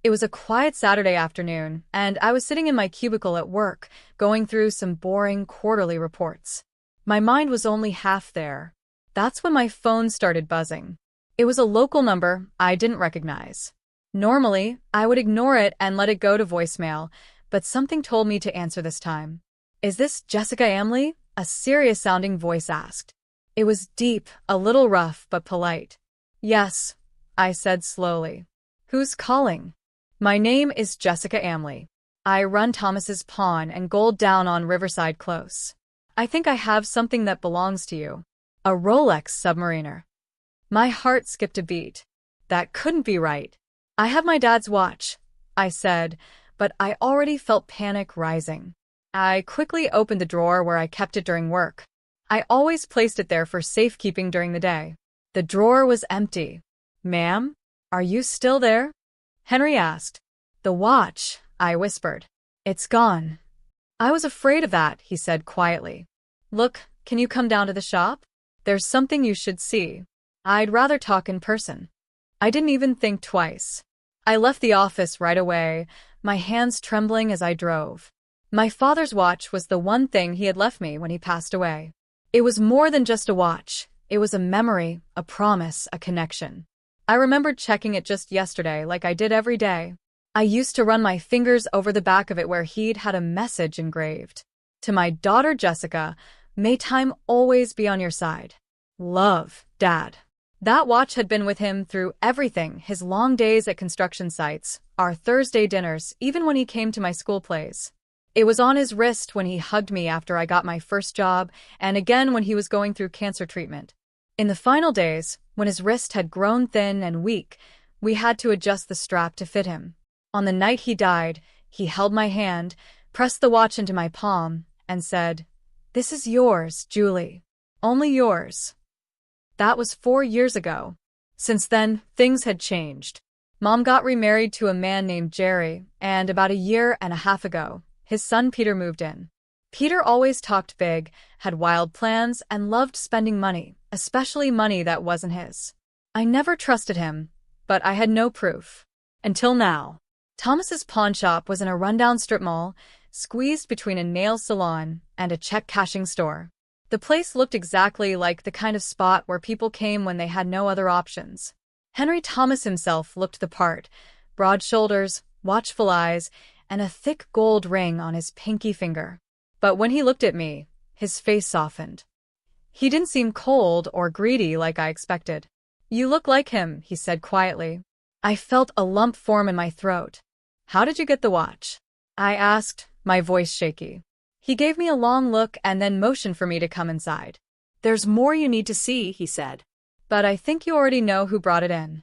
It was a quiet Saturday afternoon, and I was sitting in my cubicle at work, going through some boring quarterly reports. My mind was only half there. That's when my phone started buzzing. It was a local number I didn't recognize. Normally, I would ignore it and let it go to voicemail, but something told me to answer this time. "Is this Jessica Amley?" a serious-sounding voice asked. It was deep, a little rough, but polite. "Yes," I said slowly. "Who's calling?" "My name is Jessica Amley. I run Thomas's Pawn and Gold down on Riverside Close. I think I have something that belongs to you. A Rolex Submariner." My heart skipped a beat. That couldn't be right. "I have my dad's watch," I said, but I already felt panic rising. I quickly opened the drawer where I kept it during work. I always placed it there for safekeeping during the day. The drawer was empty. "Ma'am, are you still there?" Henry asked. "The watch," I whispered. "It's gone." "I was afraid of that," he said quietly. "Look, can you come down to the shop? There's something you should see." I'd rather talk in person. I didn't even think twice. I left the office right away, my hands trembling as I drove. My father's watch was the one thing he had left me when he passed away. It was more than just a watch. It was a memory, a promise, a connection. I remembered checking it just yesterday like I did every day. I used to run my fingers over the back of it where he'd had a message engraved. "To my daughter Jessica, may time always be on your side. Love, Dad." That watch had been with him through everything, his long days at construction sites, our Thursday dinners, even when he came to my school plays. It was on his wrist when he hugged me after I got my first job, and again when he was going through cancer treatment. In the final days, when his wrist had grown thin and weak, we had to adjust the strap to fit him. On the night he died, he held my hand, pressed the watch into my palm, and said, "This is yours, Julie. Only yours." That was 4 years ago. Since then, things had changed. Mom got remarried to a man named Jerry, and about a year and a half ago, his son Peter moved in. Peter always talked big, had wild plans, and loved spending money, especially money that wasn't his. I never trusted him, but I had no proof. Until now. Thomas's pawn shop was in a rundown strip mall, squeezed between a nail salon and a check-cashing store. The place looked exactly like the kind of spot where people came when they had no other options. Henry Thomas himself looked the part, broad shoulders, watchful eyes, and a thick gold ring on his pinky finger. But when he looked at me, his face softened. He didn't seem cold or greedy like I expected. "You look like him," he said quietly. I felt a lump form in my throat. "How did you get the watch?" I asked, my voice shaky. He gave me a long look and then motioned for me to come inside. "There's more you need to see," he said. "But I think you already know who brought it in."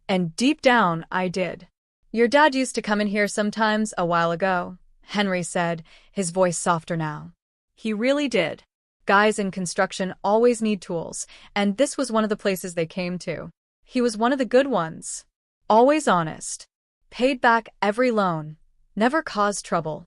And deep down, I did. "Your dad used to come in here sometimes a while ago," Henry said, his voice softer now. "He really did. Guys in construction always need tools, and this was one of the places they came to. He was one of the good ones. Always honest. Paid back every loan. Never caused trouble."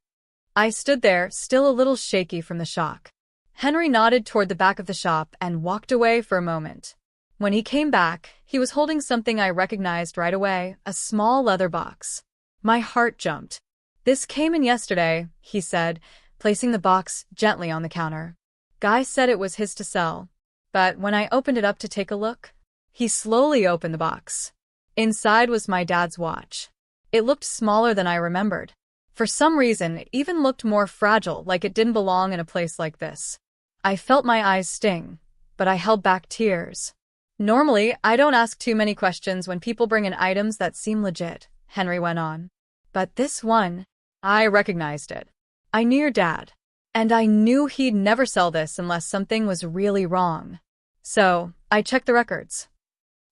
I stood there, still a little shaky from the shock. Henry nodded toward the back of the shop and walked away for a moment. When he came back, he was holding something I recognized right away, a small leather box. My heart jumped. "This came in yesterday," he said, placing the box gently on the counter. "Guy said it was his to sell. But when I opened it up to take a look..." He slowly opened the box. Inside was my dad's watch. It looked smaller than I remembered. For some reason, it even looked more fragile, like it didn't belong in a place like this. I felt my eyes sting, but I held back tears. "Normally, I don't ask too many questions when people bring in items that seem legit," Henry went on. "But this one, I recognized it. I knew your dad. And I knew he'd never sell this unless something was really wrong. So, I checked the records."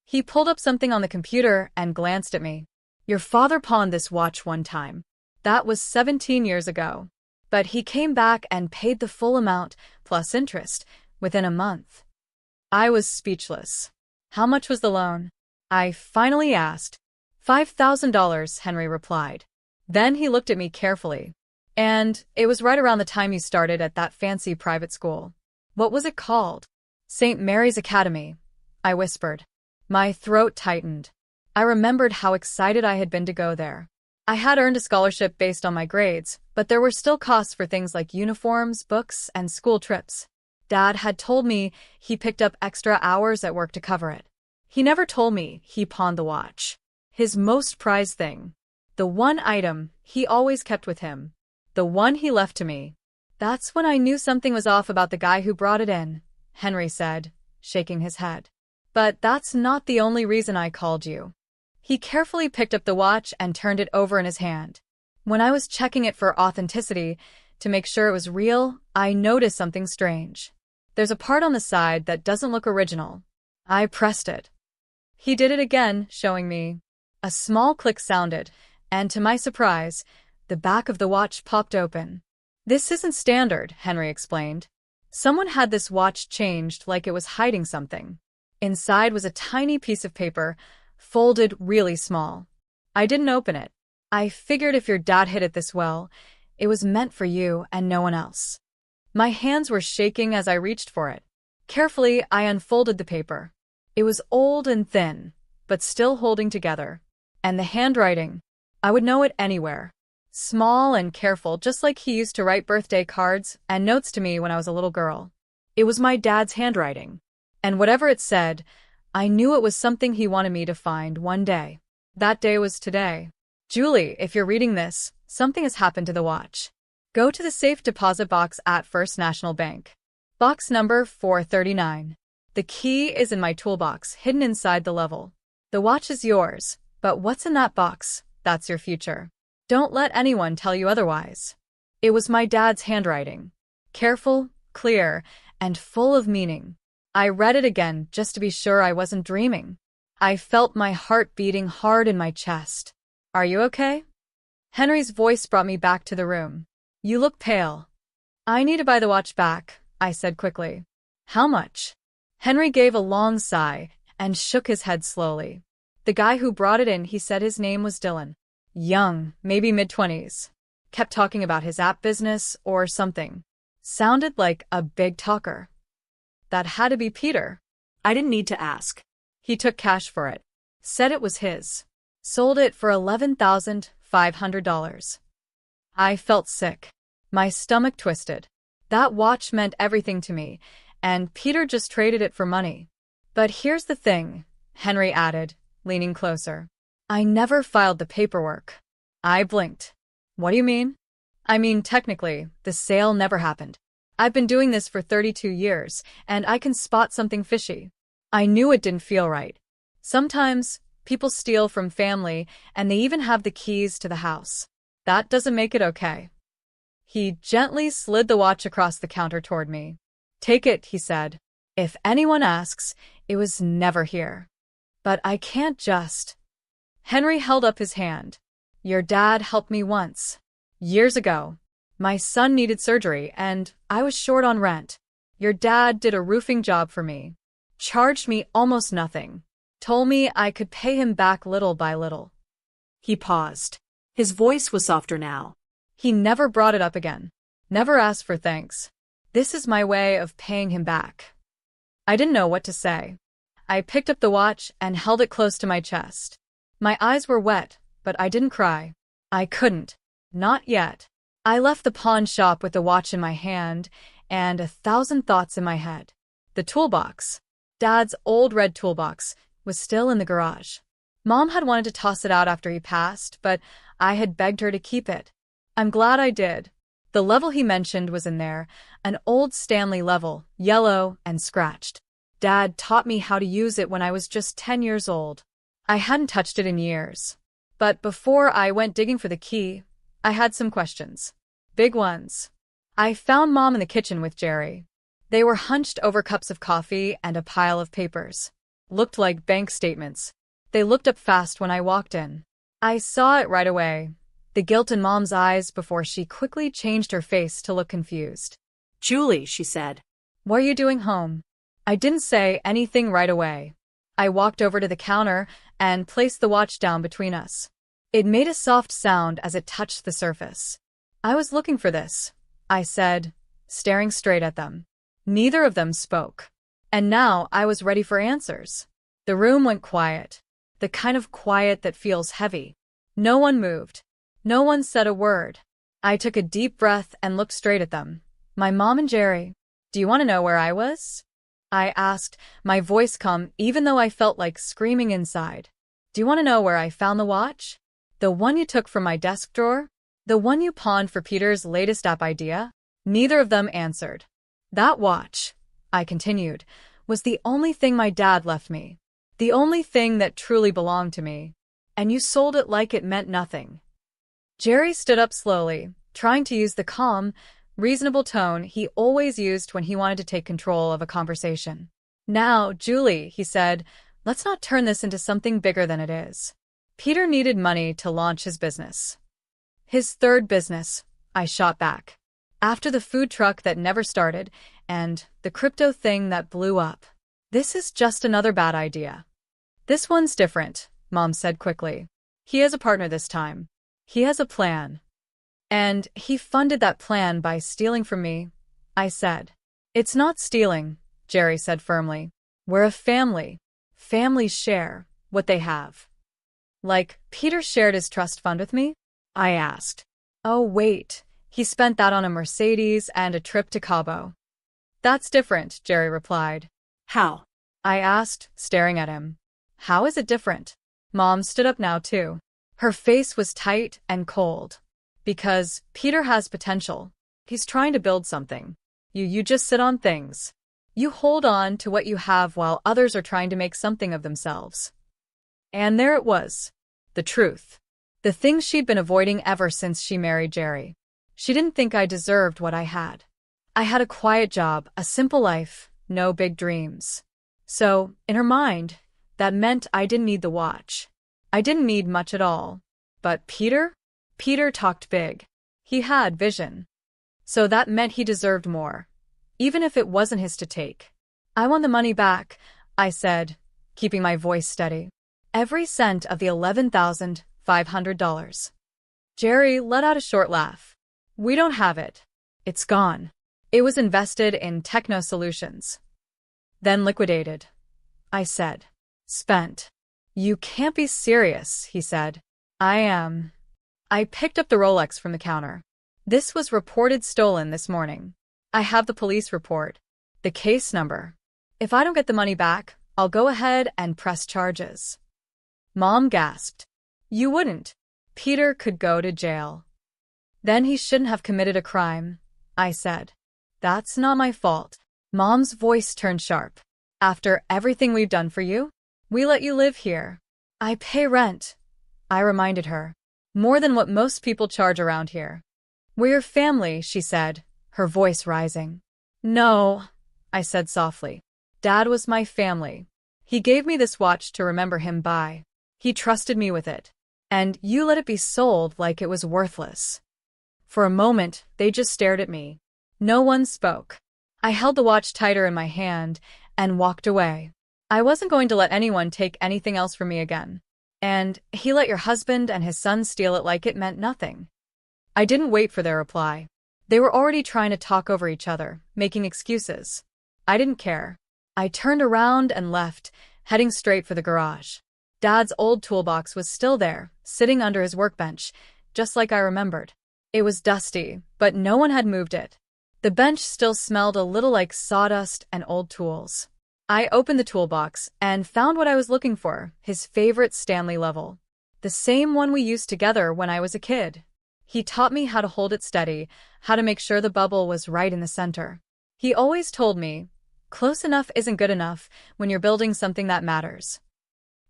He pulled up something on the computer and glanced at me. "Your father pawned this watch one time. That was 17 years ago. But he came back and paid the full amount, plus interest, within a month." I was speechless. "How much was the loan?" I finally asked. $5,000, Henry replied. Then he looked at me carefully. "And it was right around the time you started at that fancy private school. What was it called?" "St. Mary's Academy," I whispered. My throat tightened. I remembered how excited I had been to go there. I had earned a scholarship based on my grades, but there were still costs for things like uniforms, books, and school trips. Dad had told me he picked up extra hours at work to cover it. He never told me he pawned the watch. His most prized thing. The one item he always kept with him. The one he left to me. That's when I knew something was off about the guy who brought it in, Henry said, shaking his head. But that's not the only reason I called you. He carefully picked up the watch and turned it over in his hand. When I was checking it for authenticity, to make sure it was real, I noticed something strange. There's a part on the side that doesn't look original. I pressed it. He did it again, showing me. A small click sounded, and to my surprise, the back of the watch popped open. This isn't standard, Henry explained. Someone had this watch changed like it was hiding something. Inside was a tiny piece of paper, folded really small. I didn't open it. I figured if your dad hid it this well, it was meant for you and no one else. My hands were shaking as I reached for it. Carefully, I unfolded the paper. It was old and thin, but still holding together. And the handwriting, I would know it anywhere. Small and careful, just like he used to write birthday cards and notes to me when I was a little girl. It was my dad's handwriting. And whatever it said, I knew it was something he wanted me to find one day. That day was today. Julie, if you're reading this, something has happened to the watch. Go to the safe deposit box at First National Bank. Box number 439. The key is in my toolbox, hidden inside the level. The watch is yours, but what's in that box? That's your future. Don't let anyone tell you otherwise. It was my dad's handwriting. Careful, clear, and full of meaning. I read it again just to be sure I wasn't dreaming. I felt my heart beating hard in my chest. Are you okay? Henry's voice brought me back to the room. You look pale. I need to buy the watch back, I said quickly. How much? Henry gave a long sigh and shook his head slowly. The guy who brought it in, he said his name was Dylan. Young, maybe mid-20s. Kept talking about his app business or something. Sounded like a big talker. That had to be Peter. I didn't need to ask. He took cash for it. Said it was his. Sold it for $11,500. I felt sick. My stomach twisted. That watch meant everything to me, and Peter just traded it for money. But here's the thing, Henry added, leaning closer. I never filed the paperwork. I blinked. What do you mean? I mean, technically, the sale never happened. I've been doing this for 32 years, and I can spot something fishy. I knew it didn't feel right. Sometimes, people steal from family, and they even have the keys to the house. That doesn't make it okay. He gently slid the watch across the counter toward me. Take it, he said. If anyone asks, it was never here. But I can't just... Henry held up his hand. Your dad helped me once. Years ago. My son needed surgery, and I was short on rent. Your dad did a roofing job for me. Charged me almost nothing. Told me I could pay him back little by little. He paused. His voice was softer now. He never brought it up again. Never asked for thanks. This is my way of paying him back. I didn't know what to say. I picked up the watch and held it close to my chest. My eyes were wet, but I didn't cry. I couldn't. Not yet. I left the pawn shop with the watch in my hand and 1,000 thoughts in my head. The toolbox, Dad's old red toolbox, was still in the garage. Mom had wanted to toss it out after he passed, but I had begged her to keep it. I'm glad I did. The level he mentioned was in there, an old Stanley level, yellow and scratched. Dad taught me how to use it when I was just 10 years old. I hadn't touched it in years. But before I went digging for the key, I had some questions. Big ones. I found Mom in the kitchen with Jerry. They were hunched over cups of coffee and a pile of papers. Looked like bank statements. They looked up fast when I walked in. I saw it right away. The guilt in Mom's eyes before she quickly changed her face to look confused. Julie, she said. What are you doing home? I didn't say anything right away. I walked over to the counter and placed the watch down between us. It made a soft sound as it touched the surface. I was looking for this, I said, staring straight at them. Neither of them spoke. And now I was ready for answers. The room went quiet. The kind of quiet that feels heavy. No one moved. No one said a word. I took a deep breath and looked straight at them. My mom and Jerry. Do you want to know where I was? I asked, my voice calm even though I felt like screaming inside. Do you want to know where I found the watch? The one you took from my desk drawer? The one you pawned for Peter's latest app idea? Neither of them answered. That watch, I continued, was the only thing my dad left me. The only thing that truly belonged to me. And you sold it like it meant nothing. Jerry stood up slowly, trying to use the calm, reasonable tone he always used when he wanted to take control of a conversation. Now, Julie, he said, let's not turn this into something bigger than it is. Peter needed money to launch his business. His third business, I shot back. After the food truck that never started, and the crypto thing that blew up. This is just another bad idea. This one's different, Mom said quickly. He has a partner this time. He has a plan. And he funded that plan by stealing from me, I said. It's not stealing, Jerry said firmly. We're a family. Families share what they have. Like, Peter shared his trust fund with me? I asked. Oh, wait. He spent that on a Mercedes and a trip to Cabo. That's different, Jerry replied. How? I asked, staring at him. How is it different? Mom stood up now, too. Her face was tight and cold. Because Peter has potential. He's trying to build something. You just sit on things. You hold on to what you have while others are trying to make something of themselves. And there it was. The truth. The thing she'd been avoiding ever since she married Jerry. She didn't think I deserved what I had. I had a quiet job, a simple life, no big dreams. So, in her mind, that meant I didn't need the watch. I didn't need much at all. But Peter? Peter talked big. He had vision. So that meant he deserved more. Even if it wasn't his to take. I want the money back, I said, keeping my voice steady. Every cent of the $11,500. Jerry let out a short laugh. We don't have it. It's gone. It was invested in Techno Solutions. Then liquidated. I said. Spent. You can't be serious, he said. I am. I picked up the Rolex from the counter. This was reported stolen this morning. I have the police report. The case number. If I don't get the money back, I'll go ahead and press charges. Mom gasped. You wouldn't. Peter could go to jail. Then he shouldn't have committed a crime, I said. That's not my fault. Mom's voice turned sharp. After everything we've done for you, we let you live here. I pay rent, I reminded her. More than what most people charge around here. We're your family, she said, her voice rising. No, I said softly. Dad was my family. He gave me this watch to remember him by. He trusted me with it. And you let it be sold like it was worthless. For a moment, they just stared at me. No one spoke. I held the watch tighter in my hand and walked away. I wasn't going to let anyone take anything else from me again. And he let your husband and his son steal it like it meant nothing. I didn't wait for their reply. They were already trying to talk over each other, making excuses. I didn't care. I turned around and left, heading straight for the garage. Dad's old toolbox was still there, sitting under his workbench, just like I remembered. It was dusty, but no one had moved it. The bench still smelled a little like sawdust and old tools. I opened the toolbox and found what I was looking for, his favorite Stanley level. The same one we used together when I was a kid. He taught me how to hold it steady, how to make sure the bubble was right in the center. He always told me, close enough isn't good enough when you're building something that matters.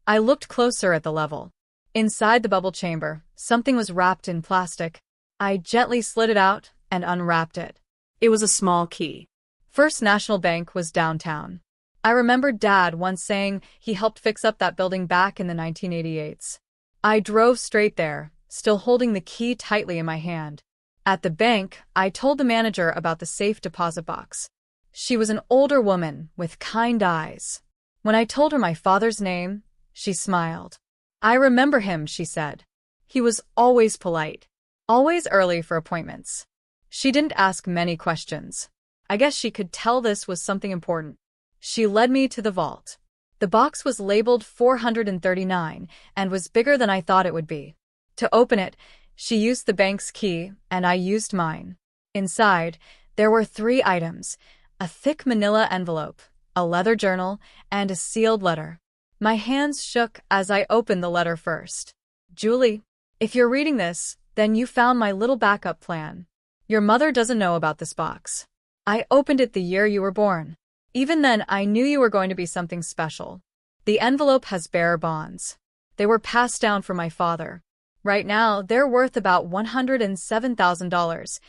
I looked closer at the level. Inside the bubble chamber, something was wrapped in plastic. I gently slid it out and unwrapped it. It was a small key. First National Bank was downtown. I remembered Dad once saying he helped fix up that building back in the 1988s. I drove straight there, still holding the key tightly in my hand. At the bank, I told the manager about the safe deposit box. She was an older woman with kind eyes. When I told her my father's name, she smiled. I remember him, she said. He was always polite, always early for appointments. She didn't ask many questions. I guess she could tell this was something important. She led me to the vault. The box was labeled 439 and was bigger than I thought it would be. To open it, she used the bank's key, and I used mine. Inside, there were 3 items: a thick manila envelope, a leather journal, and a sealed letter. My hands shook as I opened the letter first. Julie, if you're reading this, then you found my little backup plan. Your mother doesn't know about this box. I opened it the year you were born. Even then, I knew you were going to be something special. The envelope has bearer bonds. They were passed down from my father. Right now, they're worth about $107,000,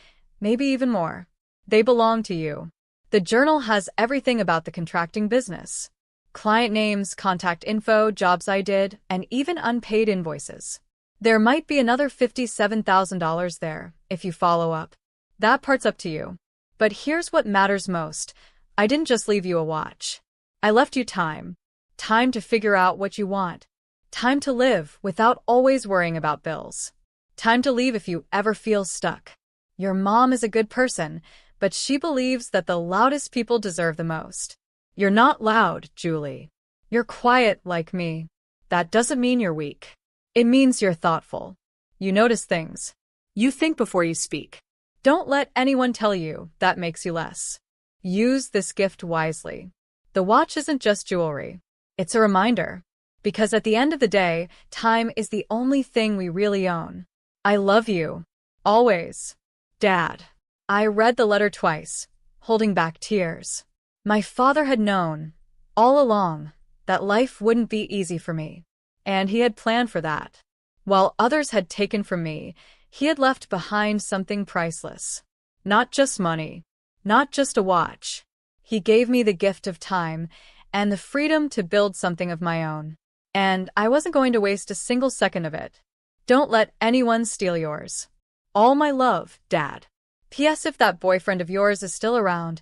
maybe even more. They belong to you. The journal has everything about the contracting business. Client names, contact info, jobs I did, and even unpaid invoices. There might be another $57,000 there, if you follow up. That part's up to you. But here's what matters most. I didn't just leave you a watch. I left you time. Time to figure out what you want. Time to live without always worrying about bills. Time to leave if you ever feel stuck. Your mom is a good person, but she believes that the loudest people deserve the most. You're not loud, Julie. You're quiet like me. That doesn't mean you're weak. It means you're thoughtful. You notice things. You think before you speak. Don't let anyone tell you that makes you less. Use this gift wisely. The watch isn't just jewelry. It's a reminder. Because at the end of the day, time is the only thing we really own. I love you. Always. Dad. I read the letter twice, holding back tears. My father had known, all along, that life wouldn't be easy for me. And he had planned for that. While others had taken from me, he had left behind something priceless. Not just money. Not just a watch. He gave me the gift of time and the freedom to build something of my own. And I wasn't going to waste a single second of it. Don't let anyone steal yours. All my love, Dad. P.S. If that boyfriend of yours is still around,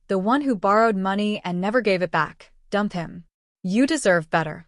the one who borrowed money and never gave it back, dump him. You deserve better.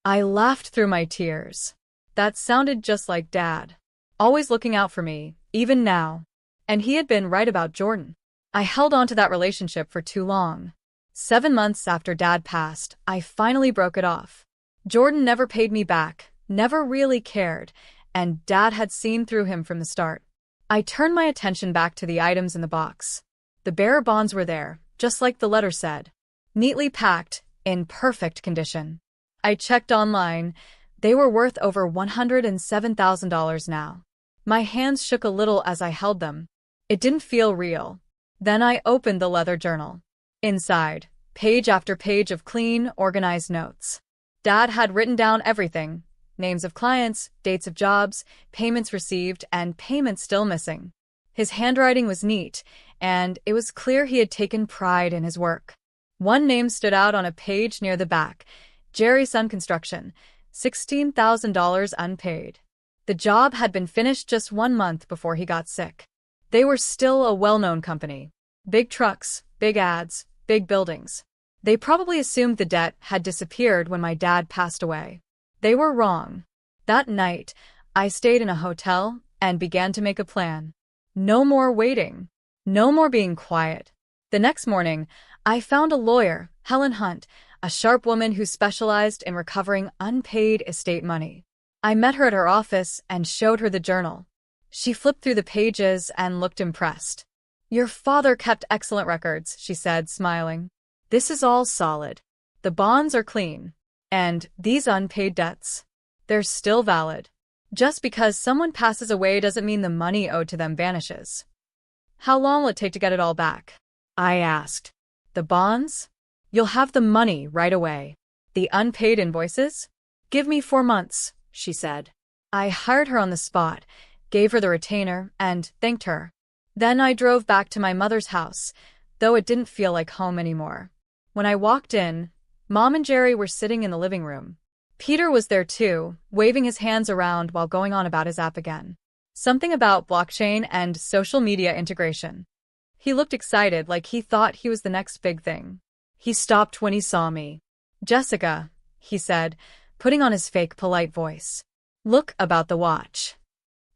I laughed through my tears. That sounded just like Dad. Always looking out for me, even now. And he had been right about Jordan. I held on to that relationship for too long. 7 months after Dad passed, I finally broke it off. Jordan never paid me back, never really cared, and Dad had seen through him from the start. I turned my attention back to the items in the box. The bearer bonds were there, just like the letter said. Neatly packed, in perfect condition. I checked online. They were worth over $107,000 now. My hands shook a little as I held them. It didn't feel real. Then I opened the leather journal. Inside, page after page of clean, organized notes. Dad had written down everything: names of clients, dates of jobs, payments received, and payments still missing. His handwriting was neat, and it was clear he had taken pride in his work. One name stood out on a page near the back: Jerry Sun Construction, $16,000 unpaid. The job had been finished just 1 month before he got sick. They were still a well-known company. Big trucks, big ads, big buildings. They probably assumed the debt had disappeared when my dad passed away. They were wrong. That night, I stayed in a hotel and began to make a plan. No more waiting. No more being quiet. The next morning, I found a lawyer, Helen Hunt, a sharp woman who specialized in recovering unpaid estate money. I met her at her office and showed her the journal. She flipped through the pages and looked impressed. "Your father kept excellent records," she said, smiling. "This is all solid. The bonds are clean. And these unpaid debts, they're still valid. Just because someone passes away doesn't mean the money owed to them vanishes." "How long will it take to get it all back?" I asked. "The bonds? You'll have the money right away. The unpaid invoices? Give me 4 months," she said. I hired her on the spot, gave her the retainer, and thanked her. Then I drove back to my mother's house, though it didn't feel like home anymore. When I walked in, Mom and Jerry were sitting in the living room. Peter was there too, waving his hands around while going on about his app again. Something about blockchain and social media integration. He looked excited, like he thought he was the next big thing. He stopped when he saw me. "Jessica," he said, putting on his fake polite voice. "Look about the watch."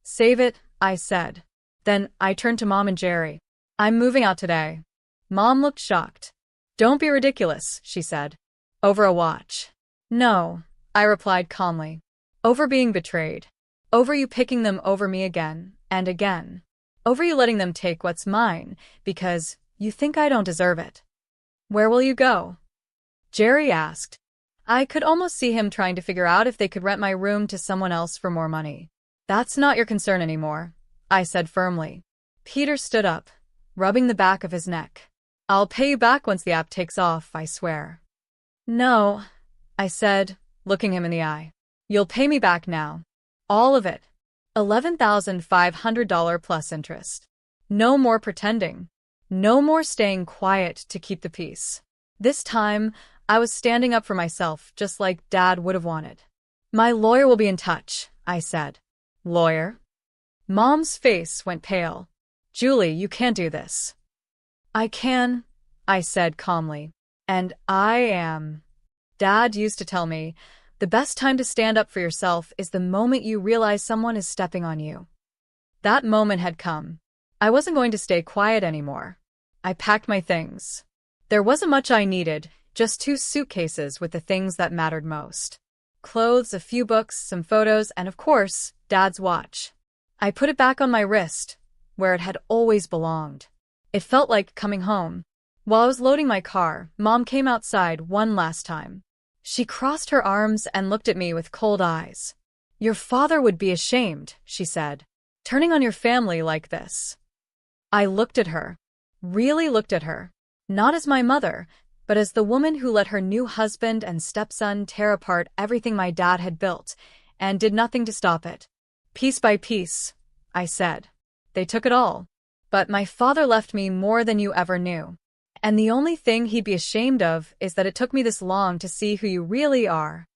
"Save it," I said. Then I turned to Mom and Jerry. "I'm moving out today." Mom looked shocked. "Don't be ridiculous," she said. Over a watch. No, I replied calmly. Over being betrayed. Over you picking them over me again and again. Over you letting them take what's mine because you think I don't deserve it. Where will you go? Jerry asked. I could almost see him trying to figure out if they could rent my room to someone else for more money. That's not your concern anymore, I said firmly. Peter stood up, rubbing the back of his neck. I'll pay you back once the app takes off, I swear. No, I said, looking him in the eye. You'll pay me back now. All of it. $11,500 plus interest. No more pretending. No more staying quiet to keep the peace. This time, I was standing up for myself, just like Dad would have wanted. My lawyer will be in touch, I said. Lawyer? Mom's face went pale. Julie, you can't do this. I can, I said calmly. And I am. Dad used to tell me, the best time to stand up for yourself is the moment you realize someone is stepping on you. That moment had come. I wasn't going to stay quiet anymore. I packed my things. There wasn't much I needed, just 2 suitcases with the things that mattered most. Clothes, a few books, some photos, and of course, Dad's watch. I put it back on my wrist, where it had always belonged. It felt like coming home. While I was loading my car, Mom came outside one last time. She crossed her arms and looked at me with cold eyes. Your father would be ashamed, she said, turning on your family like this. I looked at her. Really looked at her. Not as my mother, but as the woman who let her new husband and stepson tear apart everything my dad had built, and did nothing to stop it. Piece by piece, I said. They took it all. But my father left me more than you ever knew. And the only thing he'd be ashamed of is that it took me this long to see who you really are.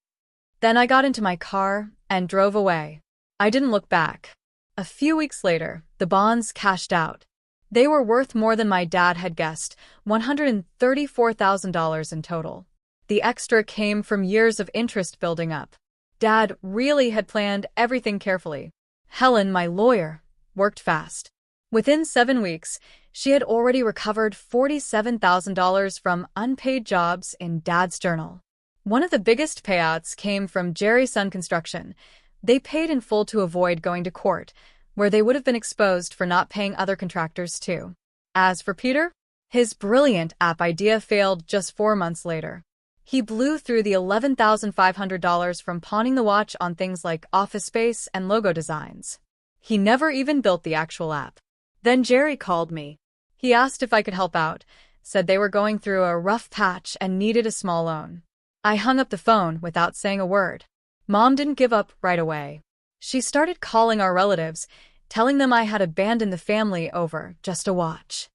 Then I got into my car and drove away. I didn't look back. A few weeks later, the bonds cashed out. They were worth more than my dad had guessed, $134,000 in total. The extra came from years of interest building up. Dad really had planned everything carefully. Helen, my lawyer, worked fast. Within 7 weeks, she had already recovered $47,000 from unpaid jobs in Dad's journal. One of the biggest payouts came from Jerry Sun Construction. They paid in full to avoid going to court, where they would have been exposed for not paying other contractors too. As for Peter, his brilliant app idea failed just 4 months later. He blew through the $11,500 from pawning the watch on things like office space and logo designs. He never even built the actual app. Then Jerry called me. He asked if I could help out, said they were going through a rough patch and needed a small loan. I hung up the phone without saying a word. Mom didn't give up right away. She started calling our relatives, telling them I had abandoned the family over just a watch.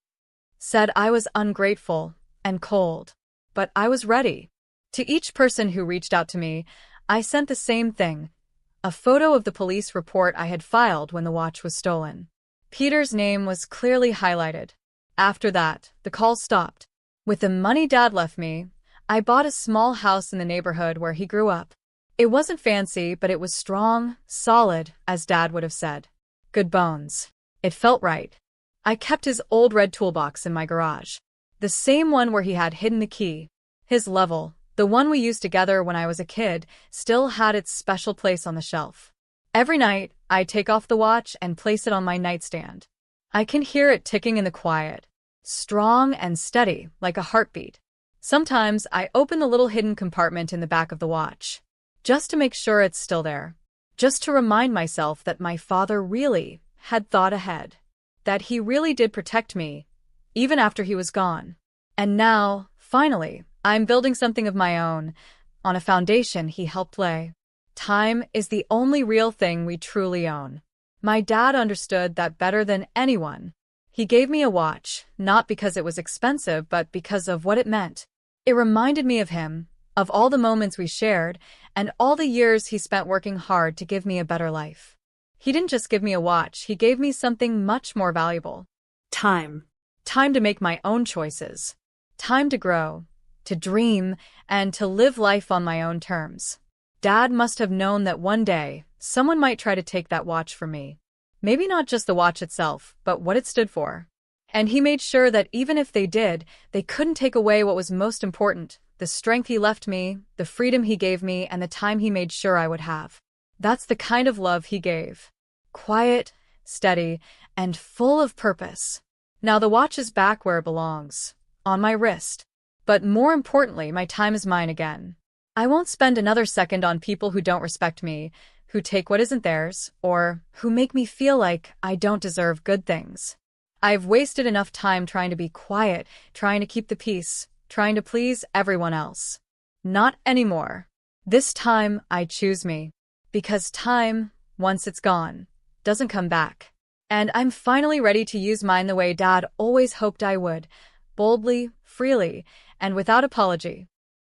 Said I was ungrateful and cold. But I was ready. To each person who reached out to me, I sent the same thing, a photo of the police report I had filed when the watch was stolen. Peter's name was clearly highlighted. After that, the calls stopped. With the money Dad left me, I bought a small house in the neighborhood where he grew up. It wasn't fancy, but it was strong, solid, as Dad would have said. Good bones. It felt right. I kept his old red toolbox in my garage. The same one where he had hidden the key. His level, the one we used together when I was a kid, still had its special place on the shelf. Every night, I'd take off the watch and place it on my nightstand. I can hear it ticking in the quiet, strong and steady, like a heartbeat. Sometimes I open the little hidden compartment in the back of the watch, just to make sure it's still there, just to remind myself that my father really had thought ahead, that he really did protect me, even after he was gone. And now, finally, I'm building something of my own, on a foundation he helped lay. Time is the only real thing we truly own. My dad understood that better than anyone. He gave me a watch, not because it was expensive, but because of what it meant. It reminded me of him, of all the moments we shared, and all the years he spent working hard to give me a better life. He didn't just give me a watch, he gave me something much more valuable. Time. Time to make my own choices. Time to grow, to dream, and to live life on my own terms. Dad must have known that one day, someone might try to take that watch from me. Maybe not just the watch itself, but what it stood for. And he made sure that even if they did, they couldn't take away what was most important, the strength he left me, the freedom he gave me, and the time he made sure I would have. That's the kind of love he gave. Quiet, steady, and full of purpose. Now the watch is back where it belongs, on my wrist. But more importantly, my time is mine again. I won't spend another second on people who don't respect me, who take what isn't theirs, or who make me feel like I don't deserve good things. I've wasted enough time trying to be quiet, trying to keep the peace, trying to please everyone else. Not anymore. This time, I choose me. Because time, once it's gone, doesn't come back. And I'm finally ready to use mine the way Dad always hoped I would, boldly, freely, and without apology.